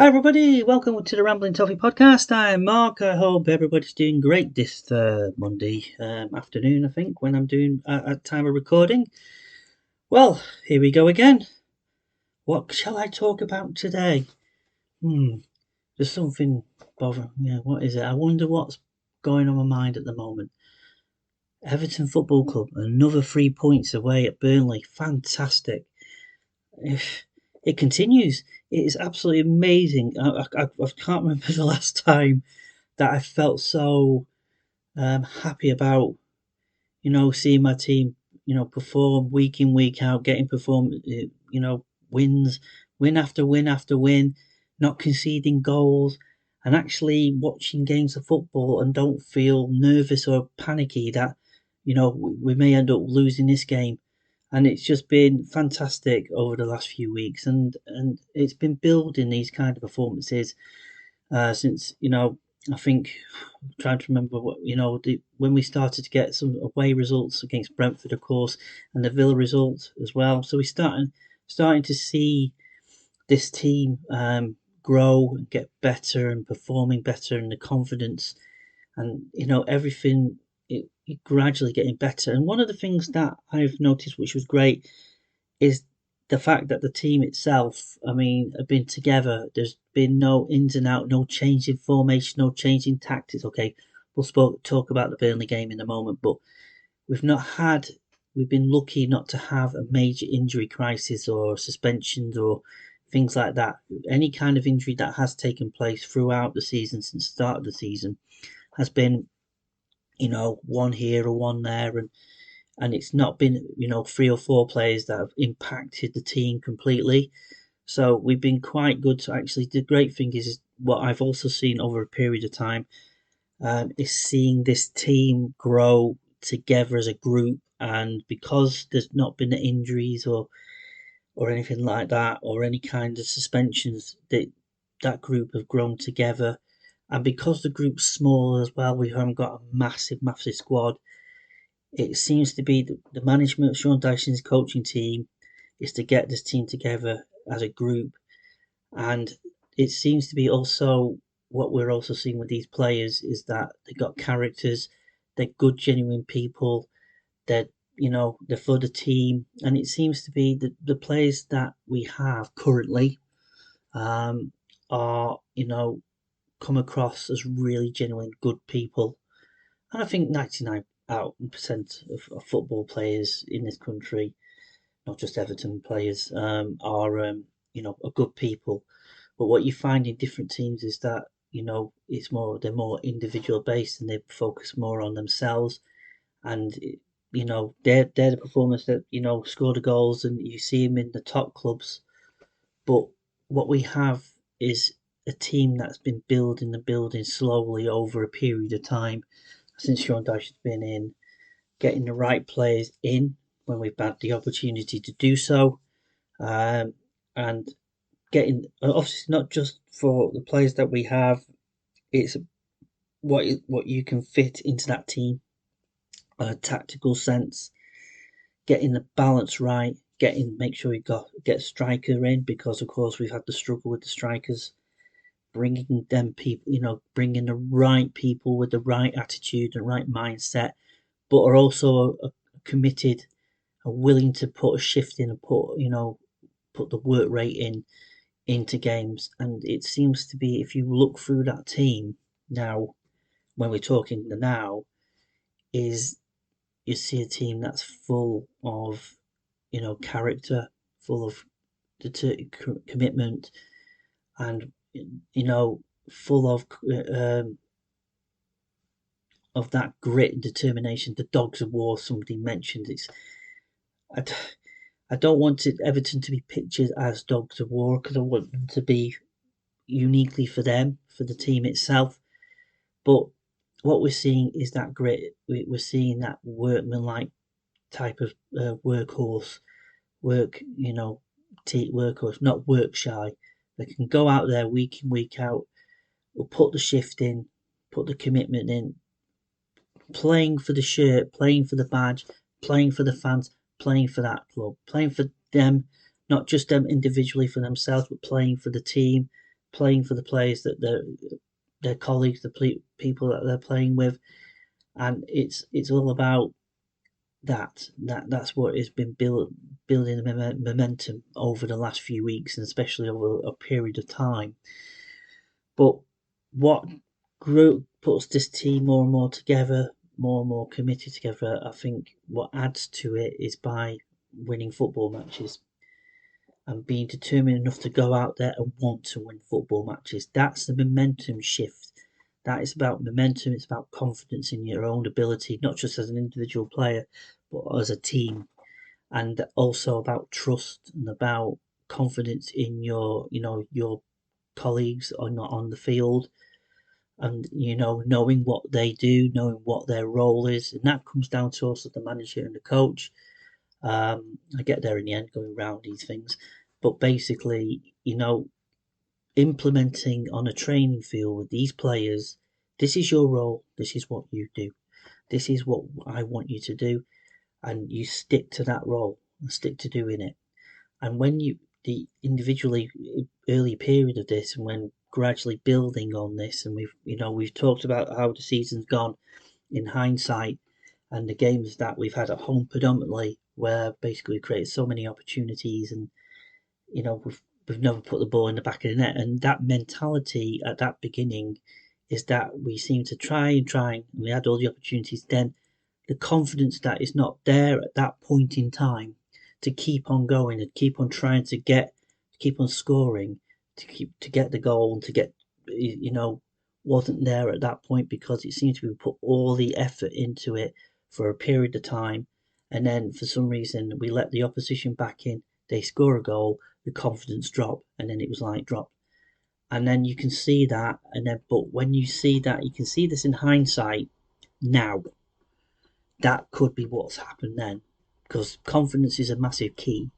Hi everybody, welcome to the Rambling Toffee podcast. I'm Mark. I hope everybody's doing great this Monday afternoon, I think, when I'm doing at time of recording. Well, here we go again. What shall I talk about today? There's something bothering. Yeah, what is it? I wonder what's going on my mind at the moment. Everton Football Club, another 3 points away at Burnley. Fantastic. If it continues, it is absolutely amazing. I can't remember the last time that I felt so happy about, seeing my team, perform week in, week out, getting wins, win after win after win, not conceding goals, and actually watching games of football and don't feel nervous or panicky that, we may end up losing this game. And it's just been fantastic over the last few weeks, and it's been building these kind of performances since I think I'm trying to remember what when we started to get some away results against Brentford, of course, and the Villa result as well. So we're starting to see this team grow and get better and performing better, and the confidence and everything it gradually getting better. And one of the things that I've noticed, which was great, is the fact that the team itself, have been together. There's been no ins and out, no change in formation, no change in tactics. Okay, we'll talk about the Burnley game in a moment, but we've not had, we've been lucky not to have a major injury crisis or suspensions or things like that. Any kind of injury that has taken place throughout the season since the start of the season has been, one here or one there, and it's not been, 3 or 4 players that have impacted the team completely. So we've been quite good to actually. The great thing is what I've also seen over a period of time is seeing this team grow together as a group, and because there's not been injuries or anything like that, or any kind of suspensions, that group have grown together. And because the group's small as well, we haven't got a massive squad. It seems to be the management of Sean Dyche's coaching team is to get this team together as a group, and it seems to be also what we're also seeing with these players is that they've got characters, they're good, genuine people, they're they're for the team, and it seems to be the players that we have currently are come across as really genuine good people. And I think 99% of football players in this country, not just Everton players, are are good people. But what you find in different teams is that they're more individual based, and they focus more on themselves. And they're the performers that score the goals, and you see them in the top clubs. But what we have is a team that's been building and building slowly over a period of time since Sean Dyche has been in, getting the right players in when we've had the opportunity to do so, and getting obviously not just for the players that we have, it's what you can fit into that team, a tactical sense, getting the balance right, make sure we get a striker in, because of course we've had the struggle with the strikers, bringing them people, bringing the right people with the right attitude and right mindset, but are also committed, are willing to put a shift in and put the work rate into games. And it seems to be, if you look through that team now, when we're talking the now, is you see a team that's full of character, full of commitment, and full of that grit and determination. The dogs of war, somebody mentioned. I, I don't want Everton to be pictured as dogs of war, because I want them to be uniquely for them, for the team itself. But what we're seeing is that grit. We're seeing that workmanlike type of workhorse, workhorse, not work shy. They can go out there week in, week out, will put the shift in, put the commitment in, playing for the shirt, playing for the badge, playing for the fans, playing for that club, playing for them, not just them individually for themselves, but playing for the team, playing for the players that their colleagues, the people that they're playing with, and it's all about that's what has been building momentum over the last few weeks, and especially over a period of time. But what puts this team more and more together, more and more committed together, I think what adds to it is by winning football matches and being determined enough to go out there and want to win football matches. That's the momentum shift. That is about momentum, it's about confidence in your own ability, not just as an individual player, but as a team. And also about trust and about confidence in your colleagues on the field, and knowing what they do, knowing what their role is, and that comes down to also the manager and the coach. I get there in the end, going around these things, but basically, implementing on a training field with these players. This is your role. This is what you do. This is what I want you to do, and you stick to that role and stick to doing it. And when the individually early period of this, and when gradually building on this, and we've talked about how the season's gone in hindsight, and the games that we've had at home predominantly, where basically we created so many opportunities, and we've never put the ball in the back of the net. And that mentality at that beginning is that we seem to try and try, and we had all the opportunities. Then the confidence that is not there at that point in time to keep on going and keep on trying to keep on scoring, to get the goal, and to get wasn't there at that point, because it seemed to be put all the effort into it for a period of time, and then for some reason we let the opposition back in, they score a goal, the confidence drop, and then it was like drop. And then you can see that, but when you see that, you can see this in hindsight now. That could be what's happened then, because confidence is a massive key.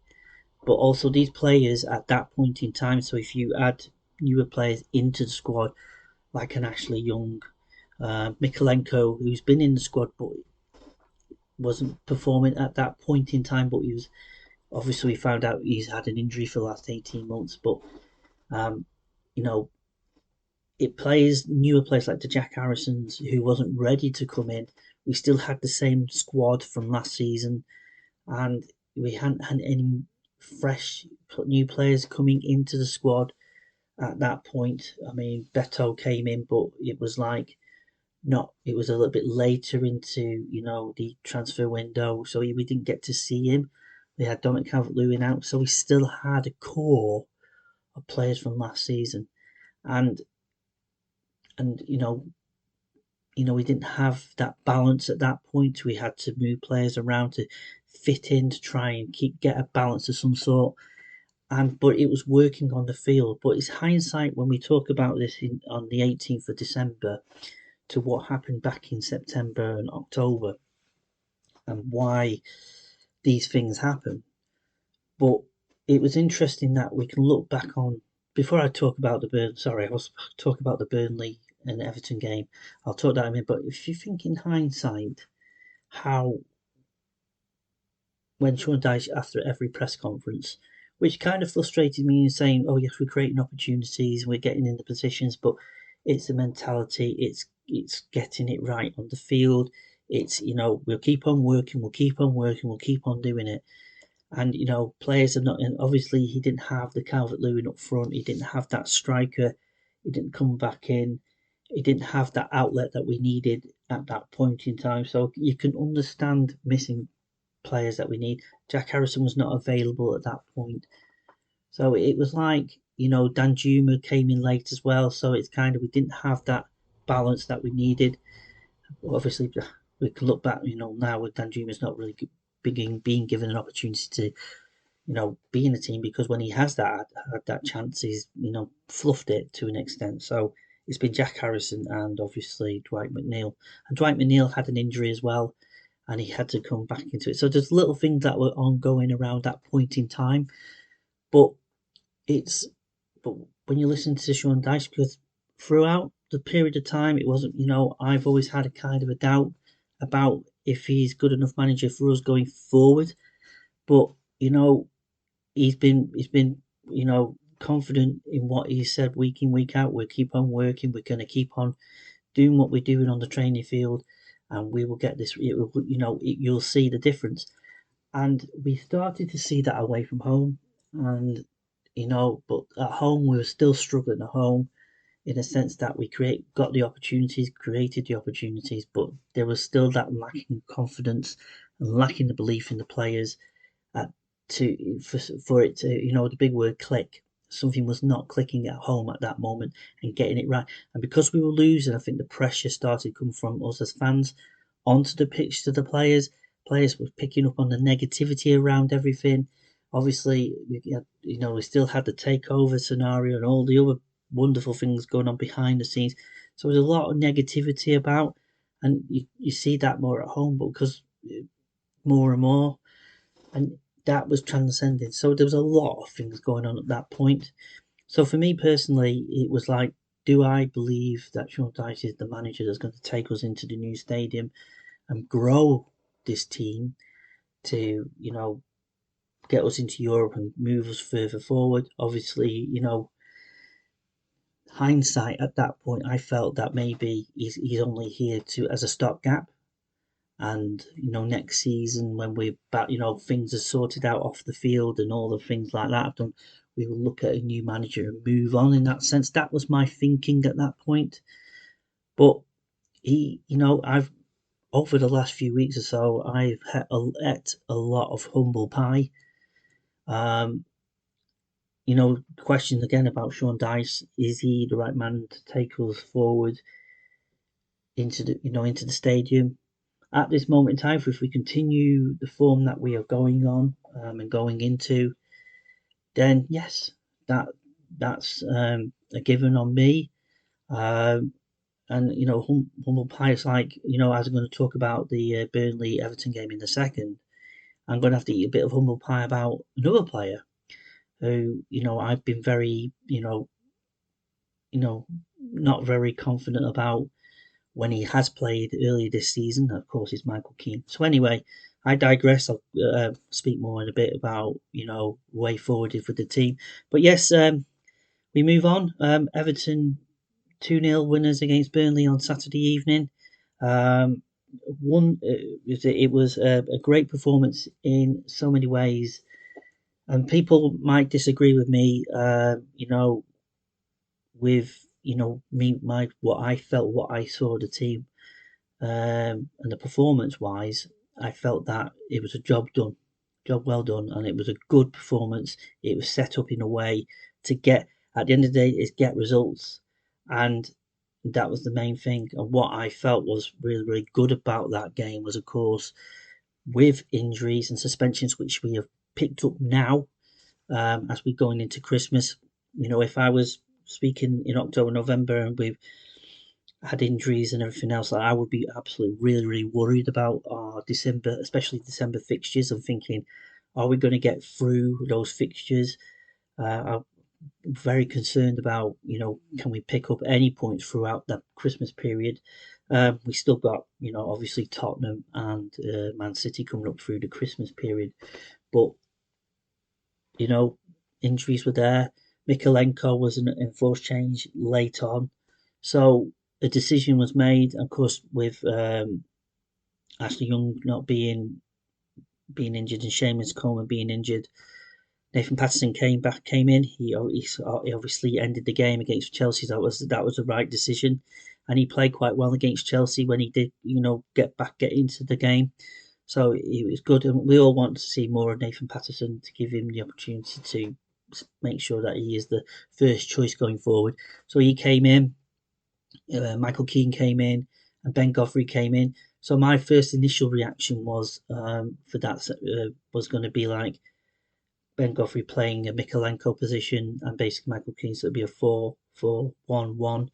But also these players at that point in time. So if you add newer players into the squad, like an Ashley Young, Mikolenko, who's been in the squad but wasn't performing at that point in time, but he was obviously, we found out he's had an injury for the last 18 months. But um, you know, it plays newer players like the Jack Harrisons, who wasn't ready to come in. We still had the same squad from last season, and we hadn't had any fresh new players coming into the squad at that point. I mean, Beto came in, but it was like not. It was a little bit later into the transfer window, so we didn't get to see him. We had Dominic Calvert-Lewin out, so we still had a core of players from last season, and we didn't have that balance at that point. We had to move players around to fit in, to try and get a balance of some sort. But it was working on the field. But it's hindsight when we talk about this on the 18th of December to what happened back in September and October, and why these things happen. But it was interesting that we can look back on. Before I talk about I was talking about the Burnley and Everton game. I'll talk that in a minute. But if you think in hindsight, how when Sean Dyche, after every press conference, which kind of frustrated me in saying, "Oh yes, we're creating opportunities, we're getting in the positions," but it's the mentality, it's getting it right on the field. It's we'll keep on working, we'll keep on working, we'll keep on doing it. And players are not. And obviously, he didn't have the Calvert-Lewin up front. He didn't have that striker. He didn't come back in. He didn't have that outlet that we needed at that point in time. So you can understand missing players that we need. Jack Harrison was not available at that point. So it was like Danjuma came in late as well. So it's kind of, we didn't have that balance that we needed. Obviously, we can look back now with Danjuma's not really being given an opportunity to be in the team, because when he has had that chance, he's fluffed it to an extent. So it's been Jack Harrison and obviously Dwight McNeil. And Dwight McNeil had an injury as well, and he had to come back into it. So there's little things that were ongoing around that point in time. But when you listen to Sean Dyche, because throughout the period of time, it wasn't, I've always had a kind of a doubt about if he's good enough manager for us going forward. But he's been confident in what he said week in, week out. We'll keep on working. We're going to keep on doing what we're doing on the training field, and we will get this. You'll see the difference. And we started to see that away from home, and but at home we were still struggling at home in a sense that we got the opportunities, created the opportunities, but there was still that lacking confidence and lacking the belief in the players uh, for it to the big word click. Something was not clicking at home at that moment and getting it right. And because we were losing, I think the pressure started coming from us as fans onto the pitch to the players. Players were picking up on the negativity around everything. Obviously, we still had the takeover scenario and all the other wonderful things going on behind the scenes. So there's a lot of negativity about, and you see that more at home, but because more and more, and that was transcending. So there was a lot of things going on at that point. So for me personally, it was like, do I believe that Sean Dyche is the manager that's going to take us into the new stadium and grow this team to, get us into Europe and move us further forward? Obviously, hindsight at that point, I felt that maybe he's only here to as a stopgap. And next season when we're back, things are sorted out off the field and all the things like that I've done, we will look at a new manager and move on. In that sense, that was my thinking at that point. But I've over the last few weeks or so, I've ate a lot of humble pie. Um, question again about Sean Dyche: is he the right man to take us forward into the stadium? At this moment in time, if we continue the form that we are going on and going into, then yes, that's a given on me. And humble pie is like as I'm going to talk about the Burnley Everton game in a second, I'm going to have to eat a bit of humble pie about another player who I've been very not very confident about when he has played earlier this season. Of course, is Michael Keane. So anyway, I digress. I'll speak more in a bit about way forward for the team. But yes, we move on. Everton 2-0 winners against Burnley on Saturday evening. One it was a great performance in so many ways, and people might disagree with me. With me, my what I felt, what I saw the team. And the performance wise, I felt that it was a job well done, and it was a good performance. It was set up in a way to get at the end of the day is get results, and that was the main thing. And what I felt was really really good about that game was, of course, with injuries and suspensions, which we have picked up now as we're going into Christmas. If I was speaking in October, November, and we've had injuries and everything else, I would be absolutely really, really worried about our December, especially December fixtures. I'm thinking, are we going to get through those fixtures? I'm very concerned about, can we pick up any points throughout the Christmas period? We still got, obviously Tottenham and Man City coming up through the Christmas period, but you know, injuries were there. Mikalenko was an enforced change late on, so a decision was made. Of course, with Ashley Young not being injured and Seamus Coleman being injured, Nathan Patterson came in. He obviously ended the game against Chelsea. That was the right decision, and he played quite well against Chelsea when he did, get into the game. So it was good, and we all want to see more of Nathan Patterson to give him the opportunity to make sure that he is the first choice going forward. So he came in, Michael Keane came in, and Ben Godfrey came in. So my first initial reaction was for that was going to be like Ben Godfrey playing a Mikalenko position and basically Michael Keane, so it'd be a 4-4-1-1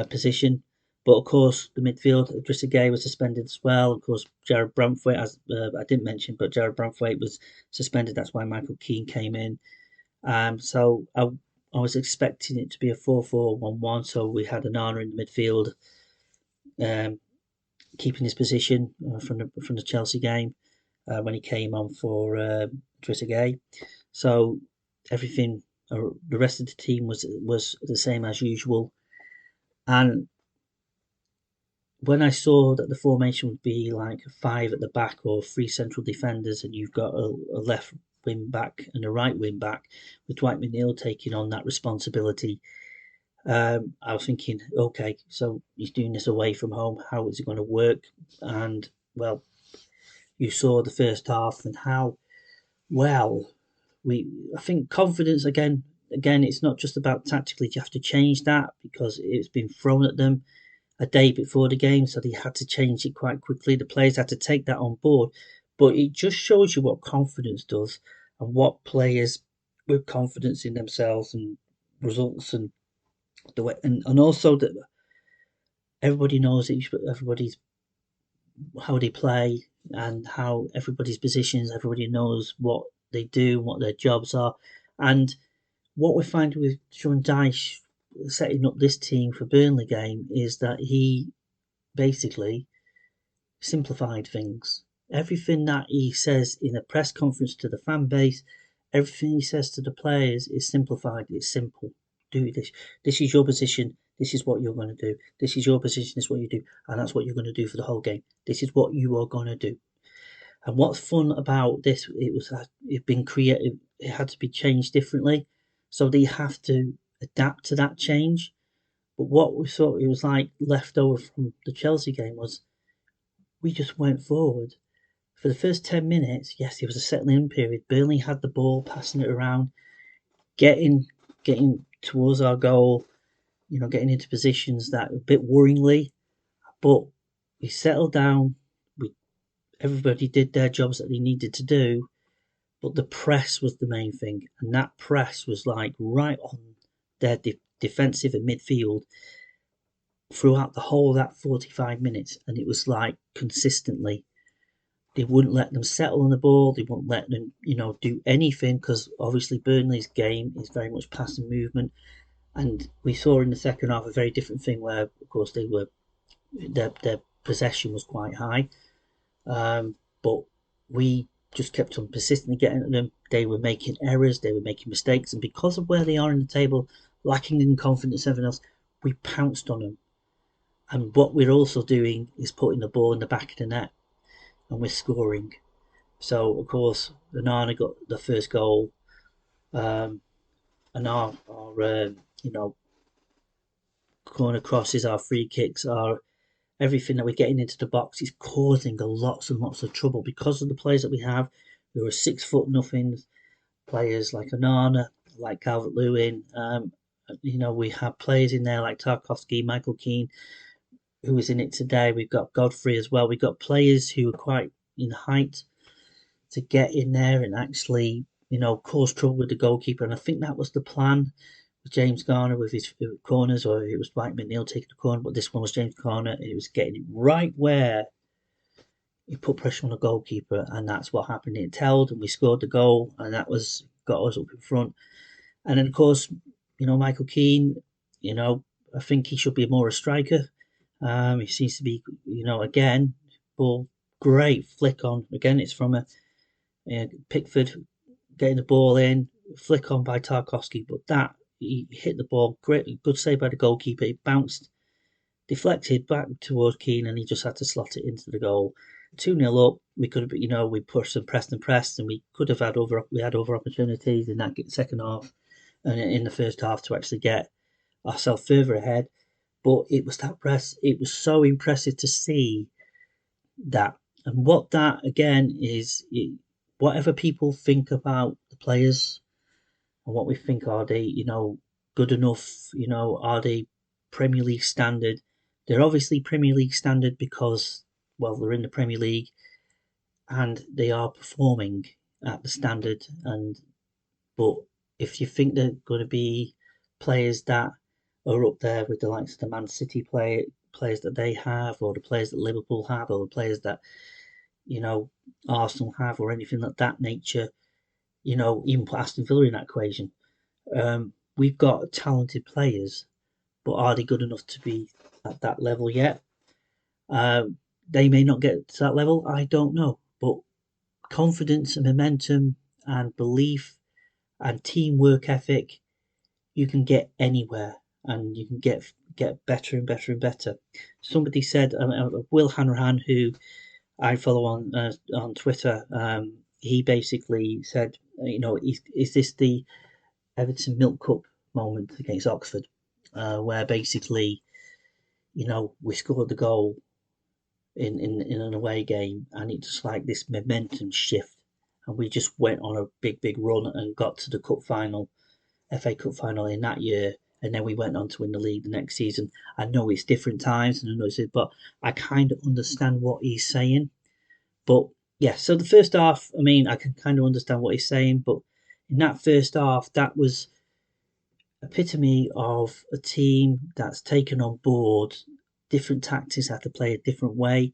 position. But of course, the midfield, Idrissa Gueye was suspended as well. Of course, Jared Brantwaite, as I didn't mention, but Jared Brantwaite was suspended. That's why Michael Keane came in. So I was expecting it to be a 4-4-1-1. So we had Onana in the midfield, um, keeping his position from the Chelsea game when he came on for Idrissa Gueye. So everything The rest of the team was the same as usual. And when I saw that the formation would be like 5 at the back or 3 central defenders, and you've got a left wing back and a right wing back, with Dwight McNeil taking on that responsibility, I was thinking, okay, so he's doing this away from home. How is it going to work? And well, you saw the first half and how well I think confidence again. Again, it's not just about tactically. You have to change that because it's been thrown at them a day before the game, so they had to change it quite quickly. The players had to take that on board, but it just shows you what confidence does and what players with confidence in themselves and results and the way, and also that everybody knows everybody's how they play and how everybody's positions. Everybody knows what they do, what their jobs are, and what we find with Sean Dyche setting up this team for Burnley game is that he basically simplified things. Everything that he says in a press conference to the fan base, everything he says to the players is simplified. It's simple. Do this. This is your position. This is what you're going to do. This is your position. This is what you do. And that's what you're going to do for the whole game. This is what you are going to do. And what's fun about this, it been created, it had to be changed differently. So they have to adapt to that change. But what we thought it was like left over from the Chelsea game was we just went forward. For the first 10 minutes, yes, there was a settling in period. Burnley had the ball, passing it around, getting towards our goal, getting into positions that were a bit worryingly. But we settled down. Everybody did their jobs that they needed to do. But the press was the main thing. And that press was like right on their defensive and midfield throughout the whole of that 45 minutes. And it was like consistently. They wouldn't let them settle on the ball. They wouldn't let them, do anything because obviously Burnley's game is very much pass and movement. And we saw in the second half a very different thing where, of course, their possession was quite high, but we just kept on persistently getting at them. They were making errors, they were making mistakes, and because of where they are in the table, lacking in confidence, everything else, we pounced on them. And what we're also doing is putting the ball in the back of the net, and we're scoring. So of course, Onana got the first goal, and our corner crosses, our free kicks, our everything that we're getting into the box is causing lots and lots of trouble because of the players that we have. There are 6 foot nothings players like Onana, like Calvert Lewin. We have players in there like Tarkowski, Michael Keane, who is in it today. We've got Godfrey as well. We've got players who are quite in height to get in there and actually, cause trouble with the goalkeeper. And I think that was the plan with James Garner with his corners, or it was Dwight McNeil taking the corner, but this one was James Garner. It was getting it right where he put pressure on the goalkeeper, and that's what happened. It held, and we scored the goal, and that was got us up in front. And then, of course, Michael Keane, I think he should be more a striker. He seems to be, again, ball great flick on. Again, it's from a Pickford getting the ball in, flick on by Tarkowski, but that he hit the ball great, good save by the goalkeeper. It bounced, deflected back towards Keane, and he just had to slot it into the goal. 2-0 up. We could have, we pushed and pressed, and we could have had over opportunities in that second half and in the first half to actually get ourselves further ahead. But it was that press. It was so impressive to see that. And what that again is, whatever people think about the players and what we think, are they, good enough? Are they Premier League standard? They're obviously Premier League standard because, well, they're in the Premier League and they are performing at the standard. But if you think they're going to be players that are up there with the likes of the Man City players that they have, or the players that Liverpool have, or the players that Arsenal have, or anything like that nature, even put Aston Villa in that equation. We've got talented players, but are they good enough to be at that level yet? They may not get to that level. I don't know, but confidence and momentum and belief and teamwork ethic you can get anywhere and you can get better and better and better. Somebody said, Will Hanrahan, who I follow on Twitter, he basically said, is this the Everton Milk Cup moment against Oxford, where basically, we scored the goal in an away game, and it's just like this momentum shift, and we just went on a big run and got to the cup final, FA Cup final in that year, and then we went on to win the league the next season. I know it's different times, and I know but I kind of understand what he's saying. But yeah, so the first half, I mean, I can kind of understand what he's saying, but in that first half, that was epitome of a team that's taken on board different tactics, how to play a different way,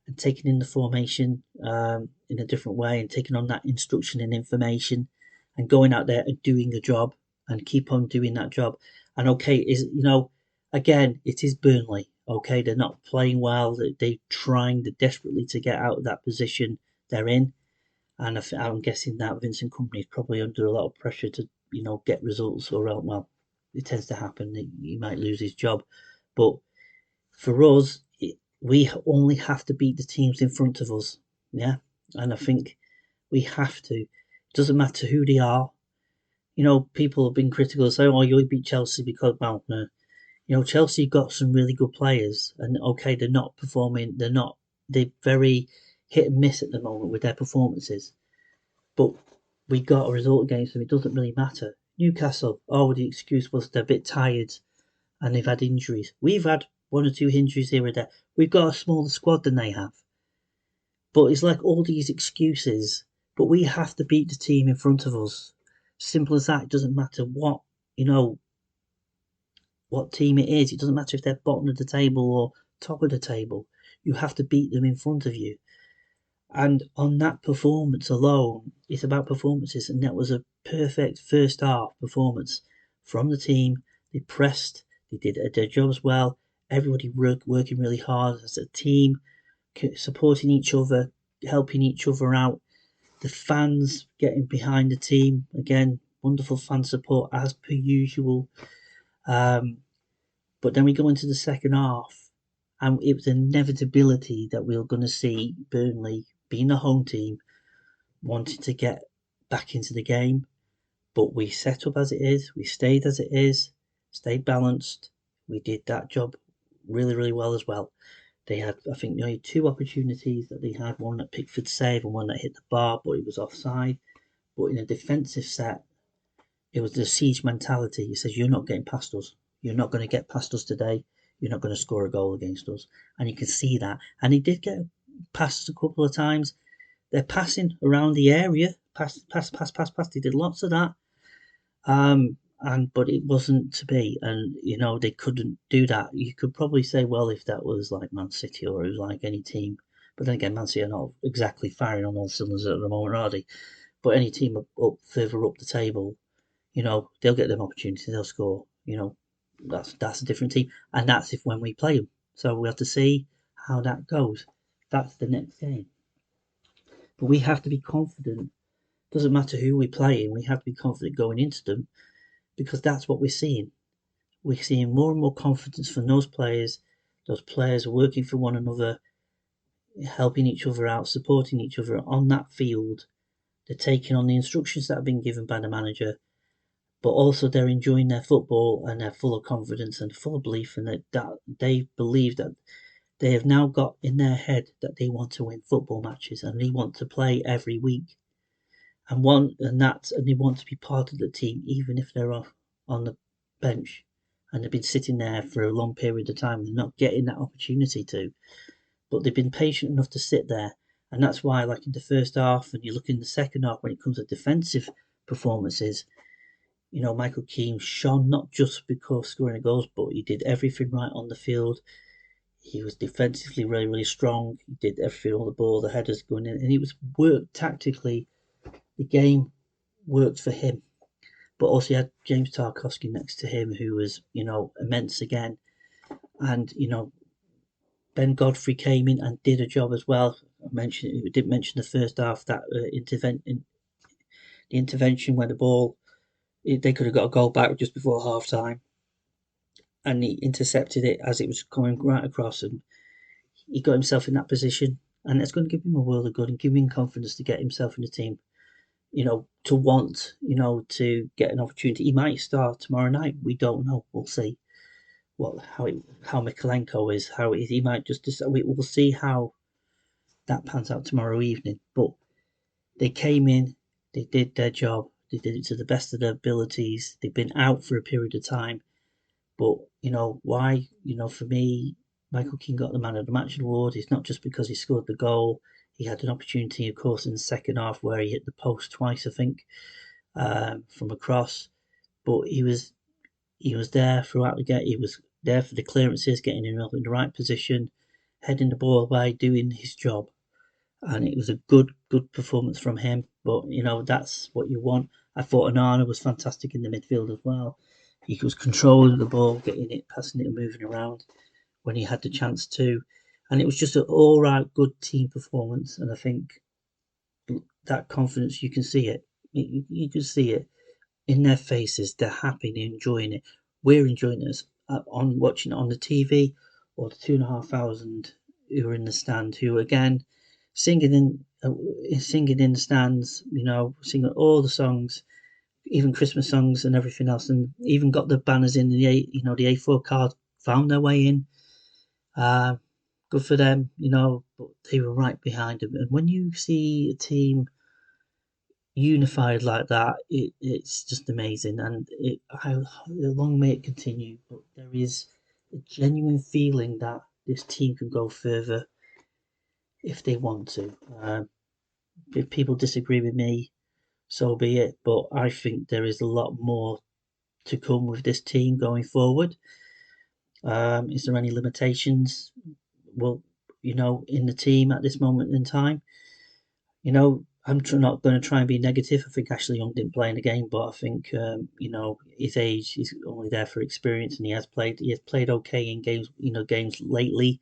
and taking in the formation in a different way, and taking on that instruction and information, and going out there and doing a job and keep on doing that job. And okay, again, it is Burnley. Okay, they're not playing well. They're trying desperately to get out of that position they're in, and I'm guessing that Vincent Kompany is probably under a lot of pressure to get results, or well, it tends to happen. He might lose his job, but for us, we only have to beat the teams in front of us. Yeah, and I think we have to. It doesn't matter who they are. People have been critical, saying, "Oh, you beat Chelsea because well, no. Chelsea got some really good players, and okay, they're not performing. They're very hit and miss at the moment with their performances. But we got a result against them. It doesn't really matter. Newcastle, the excuse was they're a bit tired and they've had injuries. We've had one or two injuries here or there. We've got a smaller squad than they have. But it's like all these excuses. But we have to beat the team in front of us. Simple as that. It doesn't matter what team it is. It doesn't matter if they're bottom of the table or top of the table. You have to beat them in front of you. And on that performance alone, it's about performances, and that was a perfect first half performance from the team. They pressed, they did their jobs well. Everybody working really hard as a team, supporting each other, helping each other out. The fans getting behind the team again, wonderful fan support as per usual. But then we go into the second half, and it was an inevitability that we were going to see Burnley, being the home team, wanting to get back into the game. But we set up as it is, we stayed as it is, stayed balanced. We did that job really, really well as well. They had, I think, only two opportunities that they had, one that Pickford saved and one that hit the bar, but it was offside. But in a defensive set, it was the siege mentality. He says, you're not getting past us. You're not going to get past us today. You're not going to score a goal against us. And you can see that. And he did get past us a couple of times. They're passing around the area. Pass. He did lots of that. But it wasn't to be. And, they couldn't do that. You could probably say, well, if that was like Man City or it was like any team. But then again, Man City are not exactly firing on all cylinders at the moment, are they? But any team up further up the table, they'll get them opportunities, they'll score. That's a different team, and that's if when we play them. So we have to see how that goes. That's the next game. But we have to be confident. Doesn't matter who we play in, we have to be confident going into them, because that's what we're seeing. We're seeing more and more confidence from those players. Those players working for one another, helping each other out, supporting each other on that field. They're taking on the instructions that have been given by the manager, but also they're enjoying their football, and they're full of confidence and full of belief, and that they believe that they have now got in their head that they want to win football matches and they want to play every week, and they want to be part of the team even if they're off on the bench and they've been sitting there for a long period of time and not getting that opportunity to. But they've been patient enough to sit there, and that's why, like in the first half, and you look in the second half when it comes to defensive performances, Michael Keane shone not just because scoring the goals, but he did everything right on the field. He was defensively really, really strong. He did everything on the ball, the headers going in, and he was worked tactically. The game worked for him. But also, you had James Tarkowski next to him, who was, immense again. And, Ben Godfrey came in and did a job as well. We didn't mention the first half, that the intervention where the ball They could have got a goal back just before half time, and he intercepted it as it was coming right across, and he got himself in that position. And it's going to give him a world of good and give him confidence to get himself in the team. To want, to get an opportunity. He might start tomorrow night. We don't know. We'll see how Mikalenko is. How he might just decide. We'll see how that pans out tomorrow evening. But they came in, they did their job, they did it to the best of their abilities. They've been out for a period of time, but why? For me, Michael Keane got the Man of the Match award. It's not just because he scored the goal. He had an opportunity, of course, in the second half where he hit the post twice, I think, from a cross. But he was there throughout the game. He was there for the clearances, getting him in the right position, heading the ball away, doing his job. And it was a good performance from him. But that's what you want. I thought Onana was fantastic in the midfield as well. He was controlling the ball, getting it, passing it, and moving around when he had the chance to. And it was just an all right, good team performance. And I think that confidence, you can see it. You can see it in their faces. They're happy, they're enjoying it. We're enjoying it on watching it on the TV, or the 2,500 who are in the stand, who again singing in the stands, singing all the songs, even Christmas songs and everything else, and even got the banners in the A4 card, found their way in. Uh, Good for them, but they were right behind them. And when you see a team unified like that, it's just amazing. And how long may it continue? But there is a genuine feeling that this team can go further if they want to. If people disagree with me, so be it. But I think there is a lot more to come with this team going forward. Is there any limitations? Well, in the team at this moment in time, I'm not going to try and be negative. I think Ashley Young didn't play in the game, but I think his age is only there for experience, and he has played. He has played okay in games. Games lately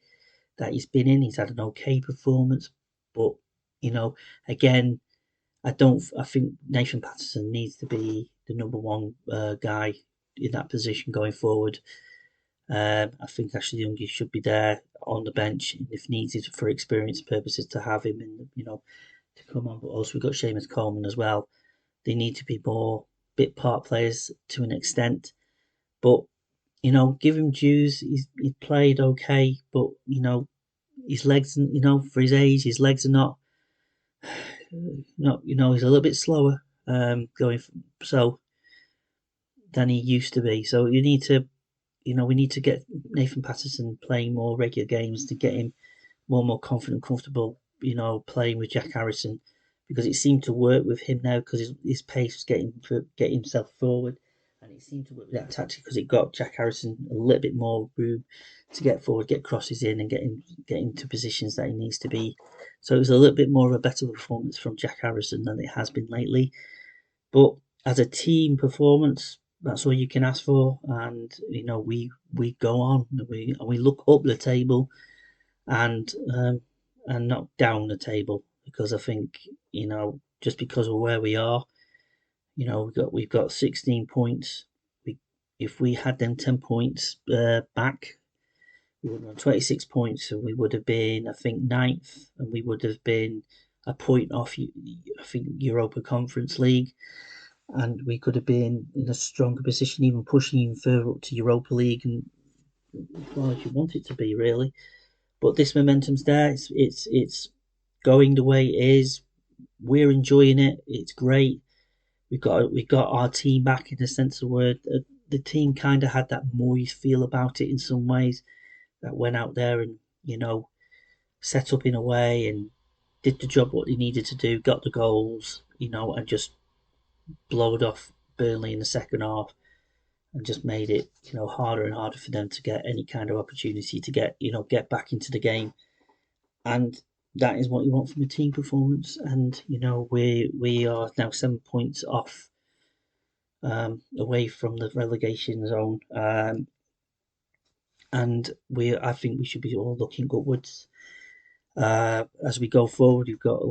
that he's been in. He's had an okay performance, but again, I don't. I think Nathan Patterson needs to be the number one guy in that position going forward. I think Ashley Young should be there on the bench if needed for experience purposes to have him in. To come on. But also we've got Seamus Coleman as well. They need to be more bit part players to an extent. But give him dues. He's played okay, but his legs, for his age, his legs are not he's a little bit slower going so than he used to be. So you need to we need to get Nathan Patterson playing more regular games to get him more and more confident, comfortable, playing with Jack Harrison, because it seemed to work with him now because his pace was getting himself forward, and it seemed to work with that tactic because it got Jack Harrison a little bit more room to get forward, get crosses in, and get into positions that he needs to be. So it was a little bit more of a better performance from Jack Harrison than it has been lately. But as a team performance, that's all you can ask for, and we go on, we look up the table and not down the table, because I think just because of where we are, we've got 16 points. If we had them 10 points back, we would have been 26 points, and we would have been, I think, ninth, and we would have been a point off, I think, Europa Conference League, and we could have been in a stronger position, even pushing even further up to Europa League, and well, if you want it to be, really. But this momentum's there. It's going the way it is. We're enjoying it. It's great. We got our team back in the sense of the word. The team kind of had that Moyes feel about it in some ways. That went out there and set up in a way and did the job what they needed to do. Got the goals, and just blowed off Burnley in the second half, and just made it harder and harder for them to get any kind of opportunity to get back into the game. And that is what you want from a team performance. And we are now 7 points off, away from the relegation zone, and I think we should be all looking upwards as we go forward. We've got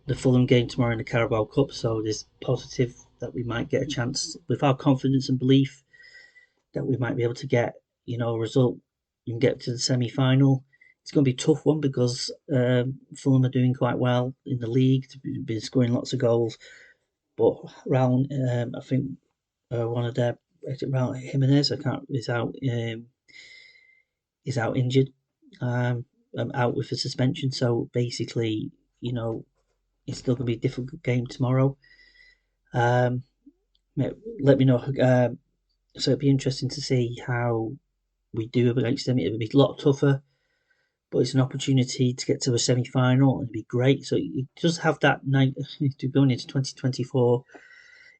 the Fulham game tomorrow in the Carabao Cup, so there's positive that we might get a chance with our confidence and belief that we might be able to get a result and get to the semi-final. It's going to be a tough one because Fulham are doing quite well in the league. They've been scoring lots of goals, but round I think one of their round Jimenez I can't is out injured, out with a suspension. So basically, it's still going to be a difficult game tomorrow. Um, let me know. So it'd be interesting to see how we do against them. It would be a lot tougher, but it's an opportunity to get to a semi-final and it'd be great. So it does have that night to go into 2024.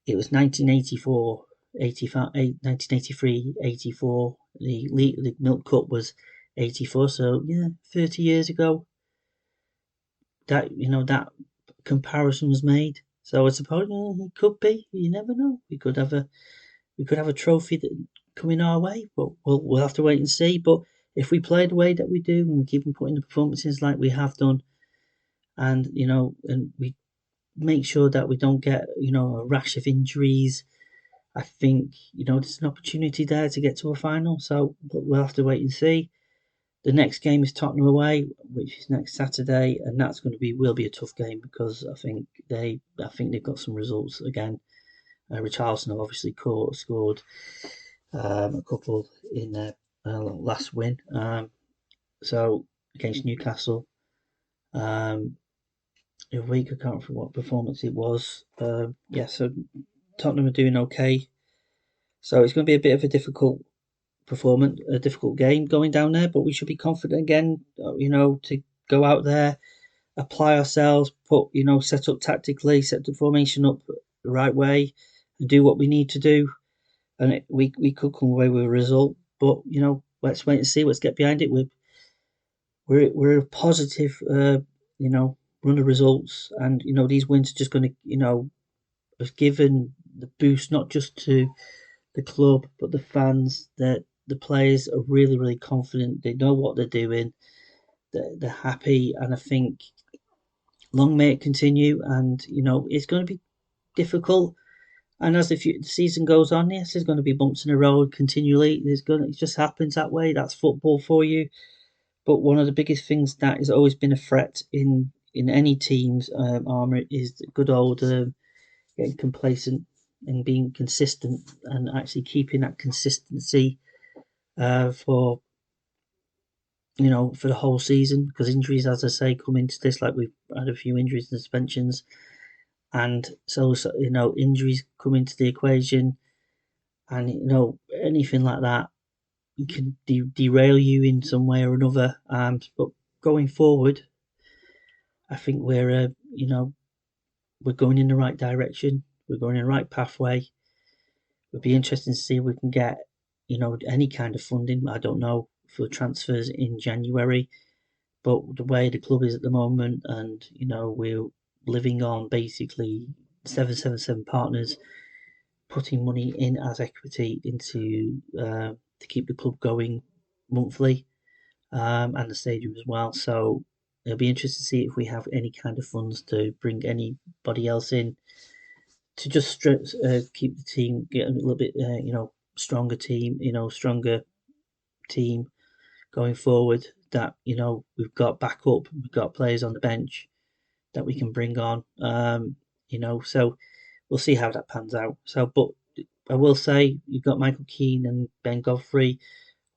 It was 1984, 85, 1983, 84. The Milk Cup was 84. So yeah, 30 years ago. That comparison was made. So I suppose it could be. You never know. We could have a trophy that coming our way, but we'll have to wait and see. But if we play the way that we do and we keep on putting the performances like we have done, and and we make sure that we don't get a rash of injuries, I think there's an opportunity there to get to a final. So we'll have to wait and see. The next game is Tottenham away, which is next Saturday, and that's will be a tough game because I think they've got some results again. Richarlison have obviously scored a couple in their last win. So against Newcastle, a week I can't remember what performance it was. So Tottenham are doing okay. So it's going to be a bit of a difficult performance, a difficult game going down there, but we should be confident again. To go out there, apply ourselves, set up tactically, set the formation up the right way, and do what we need to do. And we could come away with a result. But let's wait and see. Let's get behind it. We're a positive, run of results, and these wins are just going to have given the boost not just to the club but the fans. That the players are really really confident. They know what they're doing. They're happy, and I think long may it continue. And it's going to be difficult. And as the season goes on, yes, there's going to be bumps in the road continually. It just happens that way. That's football for you. But one of the biggest things that has always been a threat in any team's armour is the good old getting complacent and being consistent and actually keeping that consistency for for the whole season. Because injuries, as I say, come into this. Like we've had a few injuries and suspensions, and so injuries come into the equation, and anything like that can derail you in some way or another. But going forward, I think we're going in the right direction. We're going in the right pathway. It'd be interesting to see if we can get any kind of funding. I don't know for transfers in January, but the way the club is at the moment, and we're living on basically 777 partners putting money in as equity into to keep the club going monthly, and the stadium as well. So it'll be interesting to see if we have any kind of funds to bring anybody else in to just keep the team, get a little bit, stronger team going forward. That we've got backup, we've got players on the bench that we can bring on. So we'll see how that pans out. So, but I will say you've got Michael Keane and Ben Godfrey,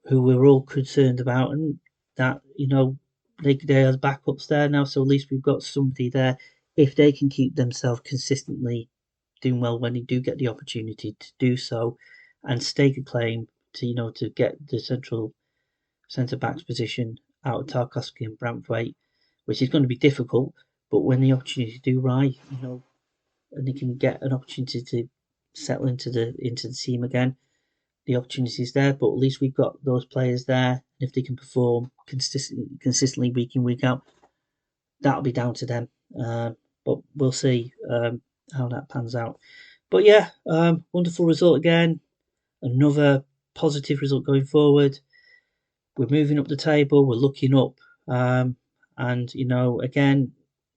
who we're all concerned about, and that they are backups there now. So at least we've got somebody there. If they can keep themselves consistently doing well when they do get the opportunity to do so, and stake a claim to get the centre backs position out of Tarkowski and Branthwaite, which is going to be difficult. But when the opportunity do rise, and they can get an opportunity to settle into the team again, the opportunity is there. But at least we've got those players there, and if they can perform consistently week in week out, that'll be down to them. But we'll see how that pans out. But yeah, wonderful result again. Another positive result going forward. We're moving up the table. We're looking up, and again,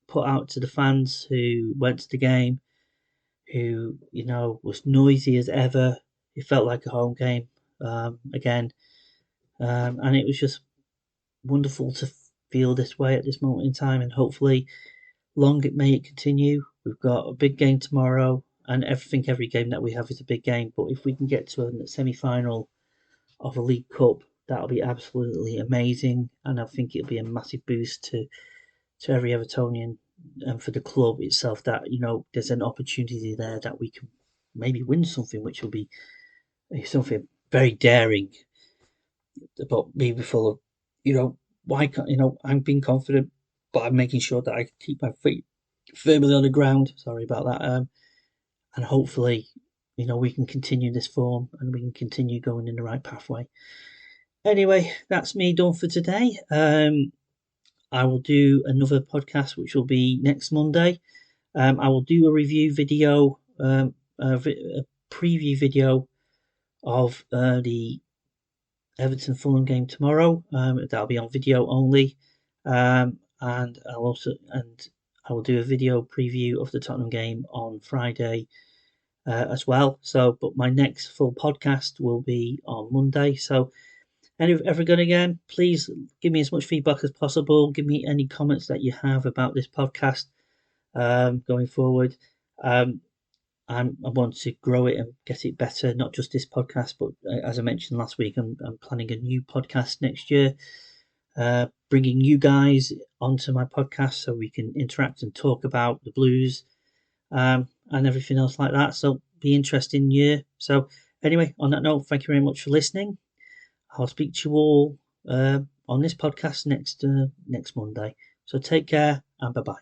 put out to the fans who went to the game, who, was noisy as ever. It felt like a home game again. And it was just wonderful to feel this way at this moment in time. And hopefully, long may it continue. We've got a big game tomorrow, and every game that we have is a big game. But if we can get to a semi-final of a League Cup, that'll be absolutely amazing, and I think it'll be a massive boost to every Evertonian and for the club itself. That there's an opportunity there that we can maybe win something, which will be something very daring. But maybe full of, why can't I'm being confident, but I'm making sure that I keep my feet firmly on the ground. Sorry about that. And hopefully, we can continue this form and we can continue going in the right pathway. Anyway, that's me done for today. I will do another podcast, which will be next Monday. I will do a review video, a preview video of the Everton Fulham game tomorrow. That'll be on video only, and I will do a video preview of the Tottenham game on Friday as well. So, but my next full podcast will be on Monday. So, everyone again, please give me as much feedback as possible. Give me any comments that you have about this podcast going forward. I want to grow it and get it better, not just this podcast, but as I mentioned last week, I'm planning a new podcast next year, bringing you guys onto my podcast so we can interact and talk about the Blues and everything else like that. So, be interesting year. So, anyway, on that note, thank you very much for listening. I'll speak to you all on this podcast next Monday. So, take care and bye bye.